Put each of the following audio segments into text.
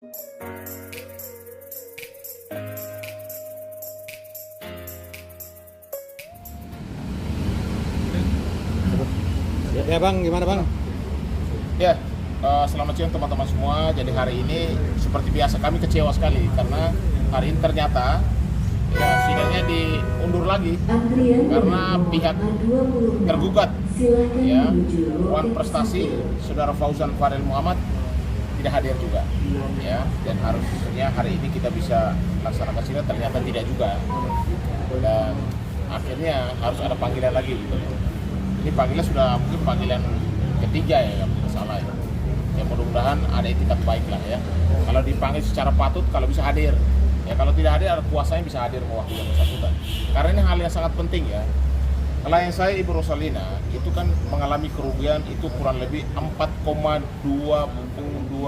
Ya Bang, gimana Bang? Ya, selamat siang teman-teman semua. Jadi hari ini seperti biasa kami kecewa sekali karena hari ini ternyata ya sidangnya diundur lagi karena pihak tergugat ya Wan Prestasi Saudara Fauzan Farel Muhammad tidak hadir juga ya, dan harusnya hari ini kita bisa laksanakan sidang, ternyata tidak juga, dan akhirnya harus ada panggilan lagi gitu. Ini panggilan sudah mungkin panggilan ketiga ya, kalau tidak salah ya. Ya mudah-mudahan ada itikat baik lah ya. Kalau dipanggil secara patut, kalau bisa hadir. Ya kalau tidak hadir, ada kuasanya bisa hadir mewakili yang bersangkutan. Karena ini hal yang sangat penting ya. Klien saya Ibu Rosalina itu kan mengalami kerugian itu kurang lebih 4,227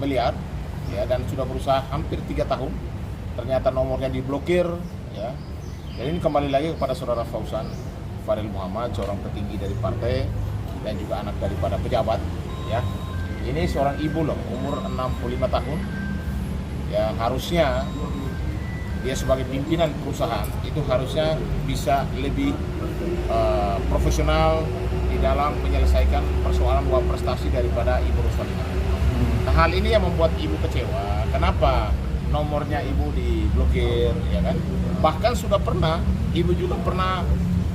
miliar ya, dan sudah berusaha hampir 3 tahun. Ternyata nomornya diblokir ya. Dan ini kembali lagi kepada Saudara Fauzan Farel Muhammad, seorang petinggi dari partai dan juga anak daripada pejabat ya. Ini seorang ibu loh, umur 65 tahun ya, harusnya dia sebagai pimpinan perusahaan itu harusnya bisa lebih profesional di dalam menyelesaikan persoalan uang prestasi daripada Ibu Rosalina. Nah, hal ini yang membuat ibu kecewa. Kenapa nomornya ibu diblokir ya kan? Bahkan sudah pernah, ibu juga pernah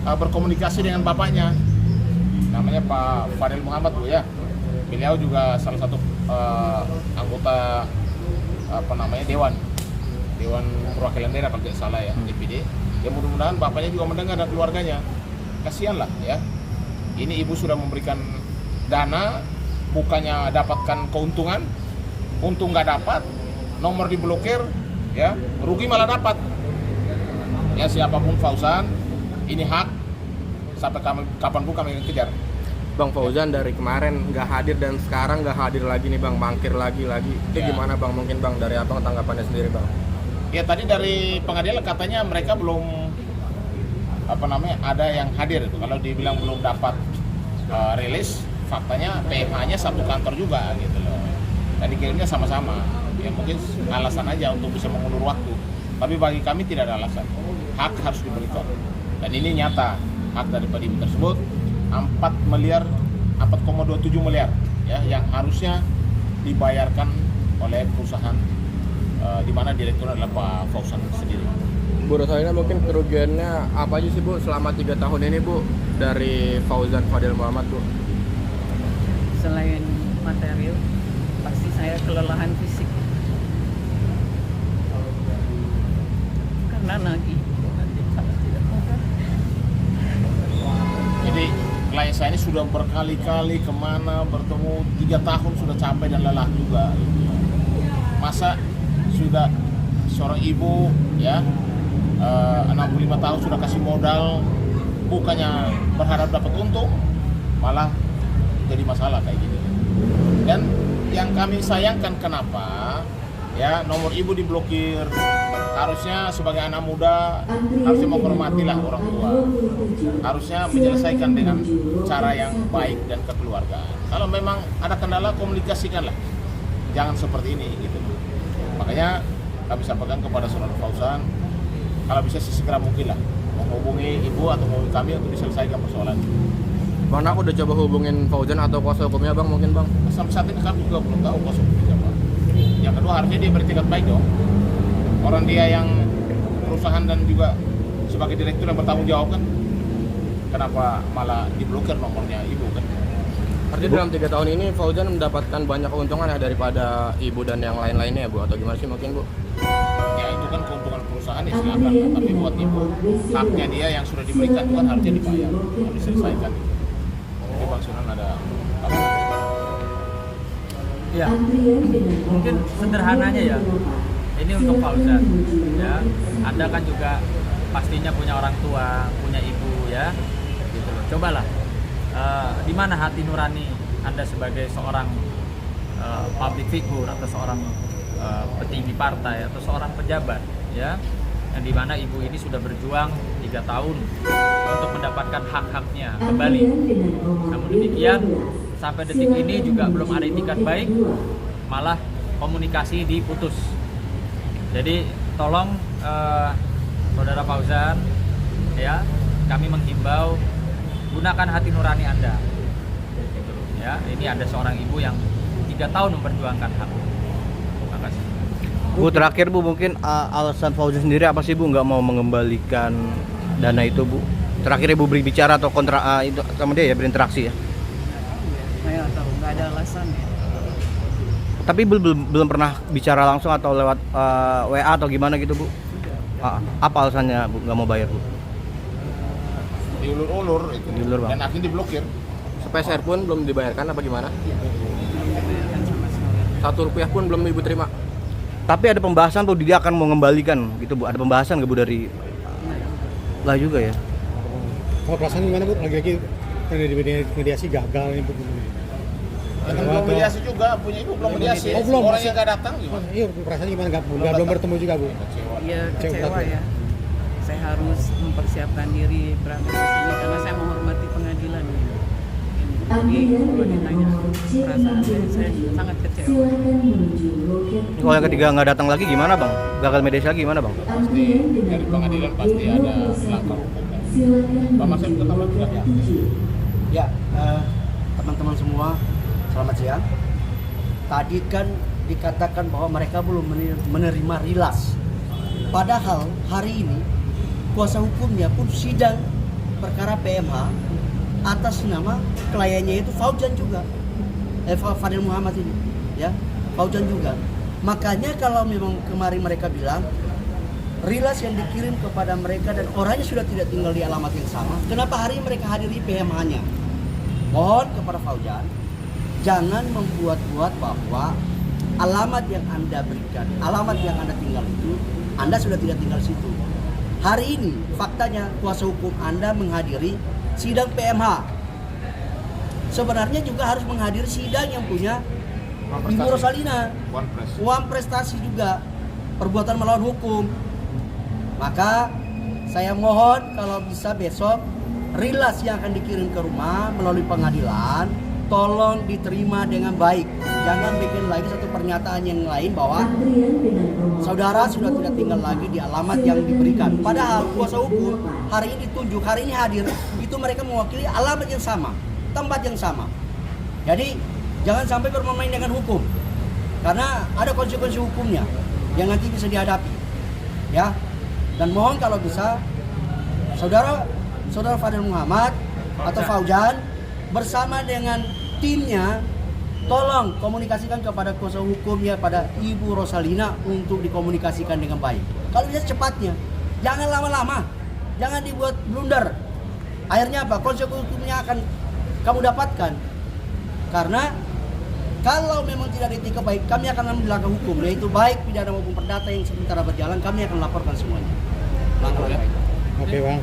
berkomunikasi dengan bapaknya, namanya Pak Farel Muhammad Bu ya. Beliau juga salah satu anggota Dewan Perwakilan Daerah kalau tidak salah ya, DPD. Ya mudah-mudahan bapaknya juga mendengar dan keluarganya. Kasihan lah ya. Ini ibu sudah memberikan dana, bukannya dapatkan keuntungan, untung nggak dapat, nomor diblokir, ya rugi malah dapat. Ya siapapun Fauzan, ini hak, sampai kapanpun kami akan kejar. Bang Fauzan dari kemarin nggak hadir dan sekarang nggak hadir lagi nih Bang, mangkir lagi. Itu Ya. gimana Bang? Mungkin Bang dari Abang tanggapannya sendiri Bang. Ya tadi dari pengadilan katanya mereka belum ada yang hadir itu. Kalau dibilang belum dapat rilis, faktanya PMA-nya satu kantor juga gitu loh. Dan dikirimnya sama-sama. Ya mungkin alasan aja untuk bisa mengulur waktu. Tapi bagi kami tidak ada alasan. Hak harus diberikan. Dan ini nyata hak daripada ibu tersebut 4,27 miliar ya, yang harusnya dibayarkan oleh perusahaan di mana direktur adalah Pak Fauzan sendiri. Bu Rosalina, mungkin kerugiannya apa aja sih Bu selama 3 tahun ini Bu dari Fauzan Farel Muhammad Bu? Selain material, pasti saya kelelahan fisik karena lagi nanti kalau tidak makan. Jadi klien saya ini sudah berkali-kali kemana bertemu, 3 tahun sudah capek dan lelah juga. Masa sudah seorang ibu ya 65 tahun sudah kasih modal, bukannya berharap dapat untung, malah jadi masalah kayak gini. Dan yang kami sayangkan kenapa ya nomor ibu diblokir. Harusnya sebagai anak muda harusnya menghormatilah orang tua, harusnya menyelesaikan dengan cara yang baik dan kekeluargaan. Kalau memang ada kendala, komunikasikanlah, jangan seperti ini gitu. Makanya kami sampaikan kepada Saudara Fauzan, kalau bisa sesegera mungkin lah menghubungi ibu atau menghubungi kami untuk diselesaikan persoalan. Bang, aku udah coba hubungin Fauzan atau kuasa hukumnya Bang mungkin Bang? Sampai saat ini kami juga belum tahu kuasa hukumnya apa. Yang kedua, harusnya dia bertindak baik dong. Orang dia yang perusahaan dan juga sebagai direktur yang bertanggung jawab kan, kenapa malah diblokir nomornya ibu kan? Artinya dalam 3 tahun ini Fauzan mendapatkan banyak keuntungan ya daripada ibu dan yang lain-lainnya ya Bu, atau gimana sih mungkin Bu? Ya itu kan keuntungan perusahaan ya silakan, tapi buat ibu haknya dia yang sudah diberikan itu kan harusnya dibayar, harus diselesaikan. Jadi Bang Sunan ada apa? Ya, mungkin sederhananya ya. Ini untuk Fauzan ya. Anda kan juga pastinya punya orang tua, punya ibu ya. Gitu loh. Cobalah di mana hati nurani Anda sebagai seorang public figure atau seorang petinggi partai atau seorang pejabat ya, yang dimana ibu ini sudah berjuang 3 tahun untuk mendapatkan hak-haknya kembali. Namun demikian sampai detik ini juga belum ada itikat baik, malah komunikasi diputus. Jadi tolong Saudara Fauzan, ya, kami menghimbau gunakan hati nurani Anda. Gitu loh, ya, ini ada seorang ibu yang 3 tahun memperjuangkan hak. Terima kasih. Bu, terakhir Bu, mungkin alasan Fauzan sendiri apa sih Bu nggak mau mengembalikan dana itu Bu? Terakhir Ibu berbicara atau kontra itu sama dia ya, berinteraksi ya? Saya tahu nggak ada alasan ya. Tapi belum pernah bicara langsung atau lewat WA atau gimana gitu Bu? Apa alasannya Bu nggak mau bayar Bu? Diulur-ulur itu. Diulur, Bang. Dan akhirnya diblokir. Sepeser pun belum dibayarkan apa gimana? Dibayarkan sama sekali. Rp1 pun belum Ibu terima. Tapi ada pembahasan tuh dia akan mau mengembalikan gitu Bu. Ada pembahasan nggak Bu dari lah juga ya? Kalau perasaan gimana Bu? Lagi-lagi di mediasi gagal ini Bu. Belum mediasi juga, punya ibu belum mediasi. Oh, belum. Orang yang nggak datang gimana? Iya, perasaan gimana nggak Bu? Belum bertemu juga Bu. Kecewa. Iya Kecewa kecewa berat, ya. Saya harus mempersiapkan diri berangkat ke sini karena saya menghormati pengadilan. Jadi kalau ditanya perasaan saya sangat kecewa. Kalau yang ketiga nggak datang lagi gimana Bang? Gagal mediasi lagi gimana Bang? Pasti dari pengadilan pasti ada langkah hukum. Pak Marcel juga tambah bilang ya. Ya, teman-teman semua, selamat siang. Tadi kan dikatakan bahwa mereka belum menerima rilas. Padahal hari ini kuasa hukumnya pun sidang perkara PMH atas nama kliennya itu Fauzan juga. Fadil Muhammad ini, ya, Fauzan juga. Makanya kalau memang kemarin mereka bilang rilas yang dikirim kepada mereka dan orangnya sudah tidak tinggal di alamat yang sama, kenapa hari ini mereka hadiri PMH-nya? Mohon kepada Fauzan, jangan membuat-buat bahwa alamat yang Anda berikan, alamat yang Anda tinggal itu, Anda sudah tidak tinggal di situ. Hari ini faktanya kuasa hukum Anda menghadiri sidang PMH. Sebenarnya juga harus menghadiri sidang yang punya Ibu Rosalina. Uang prestasi juga, perbuatan melawan hukum. Maka saya mohon kalau bisa besok rilas yang akan dikirim ke rumah melalui pengadilan tolong diterima dengan baik. Jangan bikin lagi satu pernyataan yang lain bahwa saudara sudah tidak tinggal lagi di alamat yang diberikan. Padahal kuasa hukum hari ini ditunjuk, hari ini hadir, itu mereka mewakili alamat yang sama, tempat yang sama. Jadi jangan sampai bermain dengan hukum, karena ada konsekuensi hukumnya yang nanti bisa dihadapi. Ya, dan mohon kalau bisa saudara Fadil Muhammad atau Fauzan bersama dengan timnya tolong komunikasikan kepada kuasa hukumnya, pada Ibu Rosalina untuk dikomunikasikan dengan baik. Kalau bisa cepatnya, jangan lama-lama, jangan dibuat blunder. Akhirnya apa? Konsekuensi hukumnya akan kamu dapatkan. Karena kalau memang tidak ada etika baik, kami akan ambil langkah hukum, yaitu baik pidana maupun perdata yang sementara berjalan, kami akan laporkan semuanya. Langkah baik. Oke Bang.